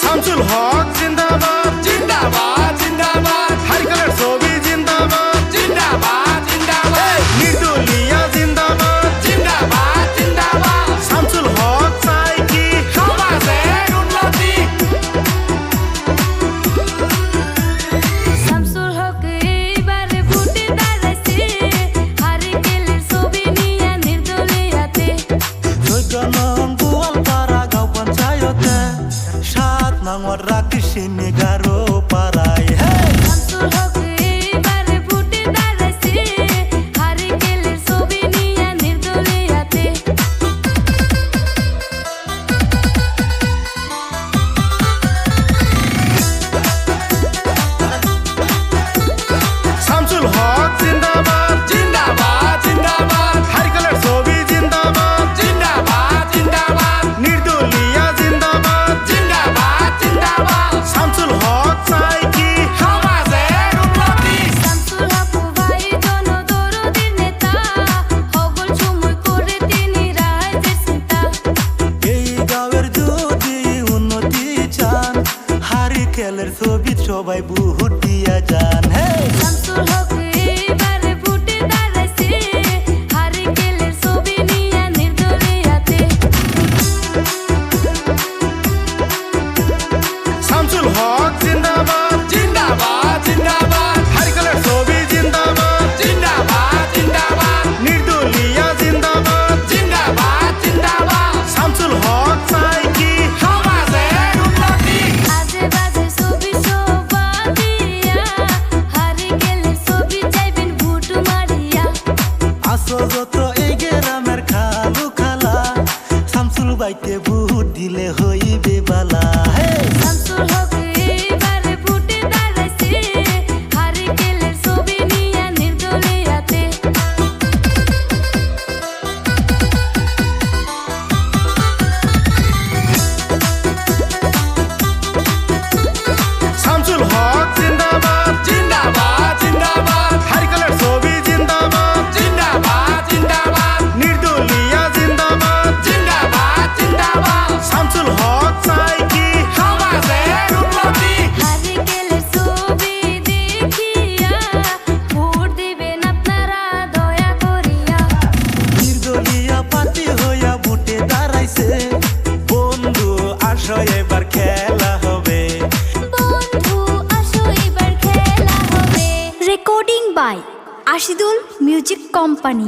শামসুল হক জিন্দাবাদ জিন্দাবাদ জিন্দাবাদ হারিকেলের ছবি জিন্দাবাদ জিন্দাবাদ জিন্দাবাদ নির্দলীয় জিন্দাবাদ জিন্দাবাদ জিন্দাবাদ শামসুল হক চাই কি সমাজের উন্নতি শামসুল হক এবারে ভোটে দাঁড়াইছে হারিকেলের ছবি নিয়ে নির্দলীয়তে গোয়ালপাড়া গাঁও পঞ্চায়েতে 7 নং ওয়ার্ড রাকিসিনী গারো পাড়ায় শামসুল হক এবারে ভোটে দাঁড়াইছে হারিকেলের ছবি নিয়ে নির্দলীয়তে শামসুল হক জিন্দাবাদ জিন্দাবাদ জিন্দাবাদ হারিকেলের ছবি জিন্দাবাদ জিন্দাবাদ জিন্দাবাদ নির্দলীয় জিন্দাবাদ জিন্দাবাদ জিন্দাবাদ শামসুল হক চাই কি সমাজের উন্নতি শামসুল হক ভাই জনদরদির নেতা হগল সময় করে তিনি রাজ্যের চিন্তা এই গাঁয়ের যদি উন্নতি চান হারিকেলের ছবি সবাই ভোট দিয়া যান শামসুল হক এবারে ভোটে দাঁড়াইছে হারিকেলের ছবি নিয়ে নির্দলীয়তে শামসুল হক জিন্দাবাদ জিন্দাবাদ জিন্দাবাদ হারিকেলের ছবি জিন্দাবাদ জিন্দাবাদ জিন্দাবাদ নির্দলীয় জিন্দাবাদ জিন্দাবাদ জিন্দাবাদ শামসুল হক চাই কি সমাজের উন্নতি আজে বাজে ছবি শোভা দিয়া হারিকেলের ছবি চাইবেন ভোট মারিয়া আসো যত এই গ্রামের খালু খালা শামসুল বাইতে ভোট দিলে হইবে বালা শামসুল হক এবারে ভোটে দাঁড়াইছে হারিকেলের ছবি নিয়ে নির্দলীয়তে শামসুল হক জিন্দাবাদ জিন্দাবাদ জিন্দাবাদ হারিকেলের ছবি জিন্দাবাদ জিন্দাবাদ জিন্দাবাদ নির্দলীয় জিন্দাবাদ জিন্দাবাদ জিন্দাবাদ শামসুল হক চাই কি সমাজের উন্নতি হারিকেলের ছবি দেখিয়া ভোট দিবেন আপনারা দয়া করিয়া নির্দলীয় পার্টি হইয়া ভোটে দাঁড়াইছে বন্ধু আসো এবার খেলা হবে বন্ধু আসো এবার খেলা হবে recording by Ashidul music company.